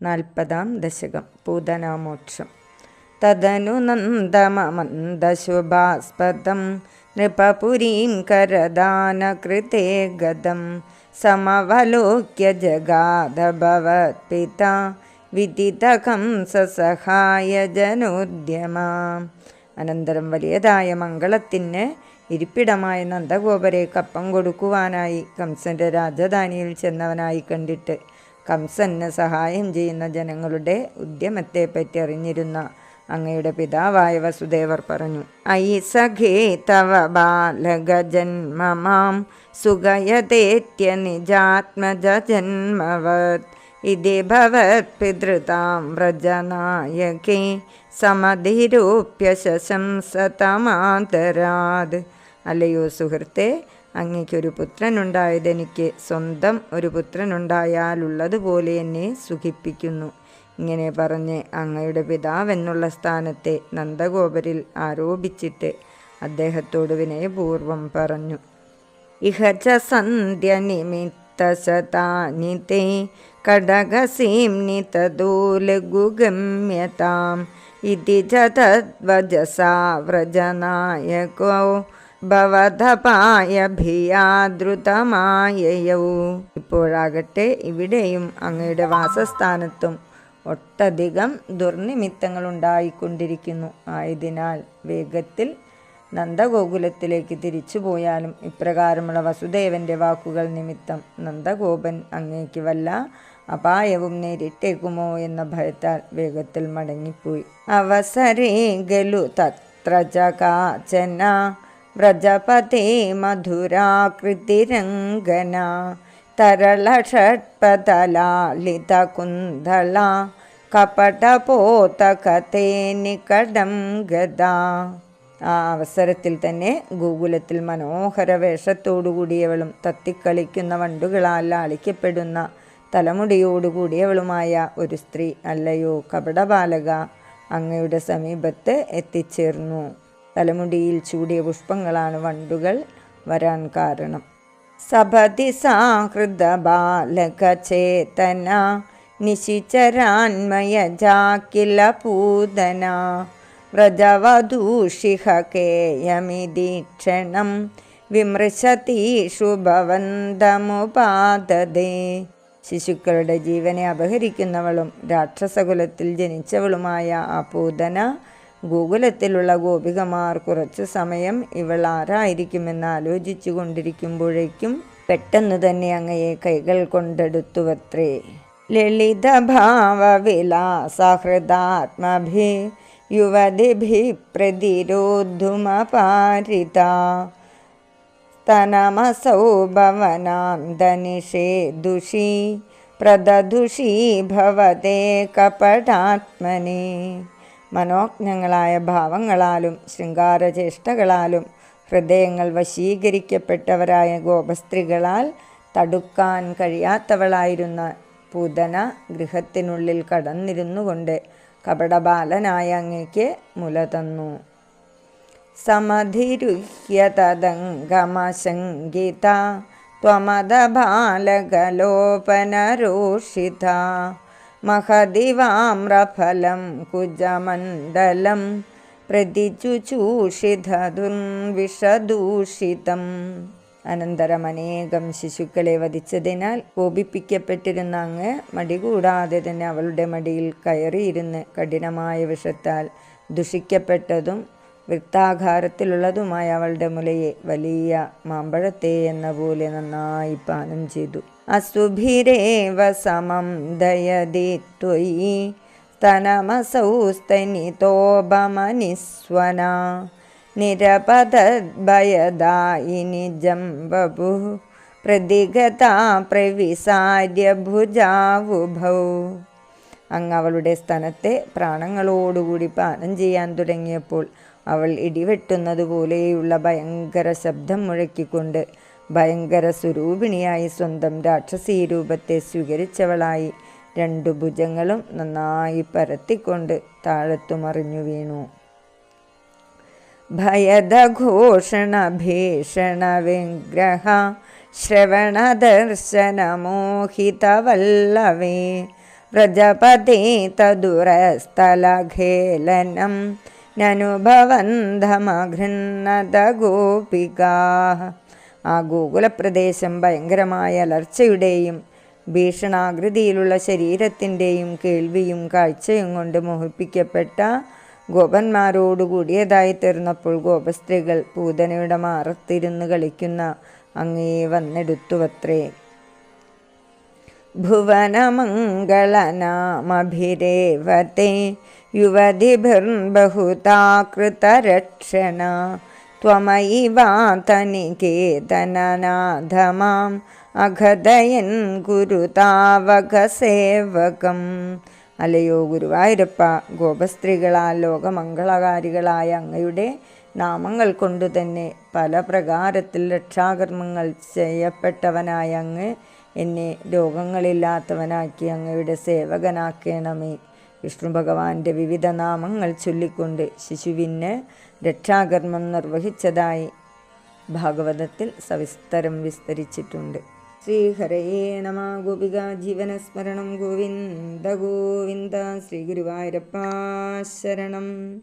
40-ാം ദശകം. പൂതനാമോക്ഷം. തദനു നന്ദമന്ദശുഭാസ്പദം നൃപപുരീം കരദാനകൃതേ ഗതം സമവലോക്യ ജഗാദഭവത്പിതാ വിദിതകംസസഹായ ജനോദ്യമാ. അനന്തരം വലിയതായ മംഗളത്തിന് ഇരിപ്പിടമായ നന്ദഗോപരെ കപ്പം കൊടുക്കുവാനായി കംസന്റെ രാജധാനിയിൽ ചെന്നവനായി കണ്ടിട്ട് കംസന് സഹായം ചെയ്യുന്ന ജനങ്ങളുടെ ഉദ്യമത്തെപ്പറ്റി അറിഞ്ഞിരുന്ന അങ്ങയുടെ പിതാവായ വസുദേവർ പറഞ്ഞു: അയി സഖേ തവ ബാലകജന്മമാം സുഗയതേത്യ നിജാത്മജ ജന്മവത് ഇതി ഭവത് പിതൃതാം വ്രജനായകേ സമധിരൂപ്യ ശശംസതമാതരാത്. അല്ലയോ സുഹൃത്തെ, അങ്ങയ്ക്കൊരു പുത്രനുണ്ടായതെനിക്ക് സ്വന്തം ഒരു പുത്രനുണ്ടായാലുള്ളതുപോലെ എന്നെ സുഖിപ്പിക്കുന്നു. ഇങ്ങനെ പറഞ്ഞ് അങ്ങയുടെ പിതാവെന്നുള്ള സ്ഥാനത്തെ നന്ദഗോപരിൽ ആരോപിച്ചിട്ട് അദ്ദേഹത്തോട് വിനയപൂർവം പറഞ്ഞു: ഇഹച സന്ധ്യ നിമിത്തശതാനി തേ കടകസീംനി തദോ ലഘുഗമ്യതാം ഇതി ച തദ്വജസാ വ്രജനായകോ ഭവതപായഭിയാദ്രുതമായയൗ. ഇപ്പോഴാകട്ടെ ഇവിടെയും അങ്ങയുടെ വാസസ്ഥാനത്തും ഒട്ടധികം ദുർനിമിത്തങ്ങളുണ്ടായിക്കൊണ്ടിരിക്കുന്നു. ആയതിനാൽ വേഗത്തിൽ നന്ദഗോകുലത്തിലേക്ക് തിരിച്ചു പോയാലും ഇപ്രകാരമുള്ള വസുദേവന്റെ വാക്കുകൾ നിമിത്തം നന്ദഗോപൻ അങ്ങേക്ക് വല്ല അപായവും നേരിട്ടേക്കുമോ എന്ന ഭയത്താൽ വേഗത്തിൽ മടങ്ങിപ്പോയി. അവസരേ ഗലു തത്ര കാചന വ്രജപതേ മധുരാകൃതിരംഗന തരളഷട്പതലാളിത കുന്തള കപടപോതകതേ നികടം ഗദാ. ആ അവസരത്തിൽ തന്നെ ഗോകുലത്തിൽ മനോഹര വേഷത്തോടുകൂടിയവളും തത്തിക്കളിക്കുന്ന വണ്ടുകളാൽ ലാളിക്കപ്പെടുന്ന തലമുടിയോടുകൂടിയവളുമായ ഒരു സ്ത്രീ, അല്ലയോ കപടബാലക, അങ്ങയുടെ സമീപത്ത് എത്തിച്ചേർന്നു. തലമുടിയിൽ ചൂടിയ പുഷ്പങ്ങളാണ് വണ്ടുകൾ വരാൻ കാരണം. സഭതി സാഹൃദ ബാലക ചേതന നിശിചരാന്മയ ജാക്കില പൂതന വ്രജവധൂഷിഹകേയമിദീക്ഷണം വിമൃശതീഷു ഭവന്തമുപാദതേ. ശിശുക്കളുടെ ജീവനെ അപഹരിക്കുന്നവളും രാക്ഷസകുലത്തിൽ ജനിച്ചവളുമായ ആ പൂതന ഗോകുലത്തിലുള്ള ഗോപികമാർ കുറച്ചു സമയം ഇവൾ ആരായിരിക്കുമെന്ന് ആലോചിച്ചു കൊണ്ടിരിക്കുമ്പോഴേക്കും പെട്ടെന്ന് തന്നെ അങ്ങയെ കൈകൾ കൊണ്ടെടുത്തുവത്രേ. ലളിത ഭാവവിലാസഹൃദാത്മഭി യുവതിഭി പ്രതിരോധുമപാരിത സ്തനമസൗ ഭവനാന്തനിഷേദുഷി പ്രദദുഷി ഭവതേ കപടാത്മനി. മനോജ്ഞങ്ങളായ ഭാവങ്ങളാലും ശൃംഗാരചേഷ്ടകളാലും ഹൃദയങ്ങൾ വശീകരിക്കപ്പെട്ടവരായ ഗോപസ്ത്രീകളാൽ തടുക്കാൻ കഴിയാത്തവളായിരുന്ന പൂതന ഗൃഹത്തിനുള്ളിൽ കടന്നിരുന്നു കൊണ്ട് കപടബാലനായ അങ്ങയ്ക്ക് മുല തന്നു. സമധിരുഹ്യ തദംഗമശങ്കിത ത്വമദ ബാലകലോപനരോഷിത മഹദിവാമ്രഫലം കുജമണ്ഡലം പ്രതിചുചൂഷിതദുർവിഷദൂഷിതം. അനന്തരം അനേകം ശിശുക്കളെ വധിച്ചതിനാൽ കോപിപ്പിക്കപ്പെട്ടിരുന്ന അങ്ങ് മടികൂടാതെ തന്നെ അവളുടെ മടിയിൽ കയറിയിരുന്ന് കഠിനമായ വിഷത്താൽ ദുഷിക്കപ്പെട്ടതും വൃത്താകാരത്തിലുള്ളതുമായ അവളുടെ മുലയെ വലിയ മാമ്പഴത്തെ എന്ന പോലെ നന്നായി പാനം ചെയ്തു. അസുഭിരേവ സമം ദയതി ത്വയി സ്തനമസൗ സ്തനിതോപമനിസ്വന നിരപതദ്ഭയദായിനി ജംബഭു പ്രതിഗതാ പ്രവിസാര്യ ഭുജാവുഭൗ. അങ്ങ് അവളുടെ സ്തനത്തെ പ്രാണങ്ങളോടുകൂടി പാനം ചെയ്യാൻ തുടങ്ങിയപ്പോൾ അവൾ ഇടിവെട്ടുന്നത് പോലെയുള്ള ഭയങ്കര ശബ്ദം മുഴക്കിക്കൊണ്ട് ഭയങ്കര സ്വരൂപിണിയായി സ്വന്തം രാക്ഷസീ രൂപത്തെ സ്വീകരിച്ചവളായി രണ്ടു ഭുജങ്ങളും നന്നായി പരത്തിക്കൊണ്ട് താഴത്തു മറിഞ്ഞു വീണു. ഭയദഘോഷണ ഭീഷണ വിഗ്രഹ ശ്രവണദർശന മോഹിതവല്ലവേ വ്രജപതി തദുരസ്ഥലഖേലനം നനുഭവന്ധമഘൃന്നത ഗോപികാഃ. ആ ഗോകുലപ്രദേശം ഭയങ്കരമായ അലർച്ചയുടെയും ഭീഷണാകൃതിയിലുള്ള ശരീരത്തിൻ്റെയും കേൾവിയും കാഴ്ചയും കൊണ്ട് മോഹിപ്പിക്കപ്പെട്ട ഗോപന്മാരോടുകൂടിയതായി തീർന്നപ്പോൾ ഗോപസ്ത്രീകൾ പൂതനയുടെ മാറത്തിരുന്ന് കളിക്കുന്ന അങ്ങേ വന്നെടുത്തുവത്രേ. ഭുവനമംഗളനാമഭിരേവത്തെ യുവതിഭിർബഹുതാ കൃതരക്ഷണ ത്വമയിവാതനികേതനനാഥമാം അഘതയൻ ഗുരുതാവകസേവകം. അലയോ ഗുരുവായൂരപ്പ, ഗോപസ്ത്രീകളാൽ ലോകമംഗളകാരികളായ അങ്ങയുടെ നാമങ്ങൾ കൊണ്ടു തന്നെ പല പ്രകാരത്തിൽ രക്ഷാകർമ്മങ്ങൾ ചെയ്യപ്പെട്ടവനായ അങ്ങ് എന്നെ രോഗങ്ങളില്ലാത്തവനാക്കി അങ്ങയുടെ സേവകനാക്കണമേ. വിഷ്ണു ഭഗവാന്റെ വിവിധ നാമങ്ങൾ ചൊല്ലിക്കൊണ്ട് ശിശുവിന് രക്ഷാകർമ്മം നിർവഹിച്ചതായി ഭാഗവതത്തിൽ സവിസ്തരം വിസ്തരിച്ചിട്ടുണ്ട്. ശ്രീഹരയേ നമ. ഗോപിക ജീവനസ്മരണം. ഗോവിന്ദ ഗോവിന്ദ. ശ്രീ ഗുരുവായൂരപ്പ ശരണം.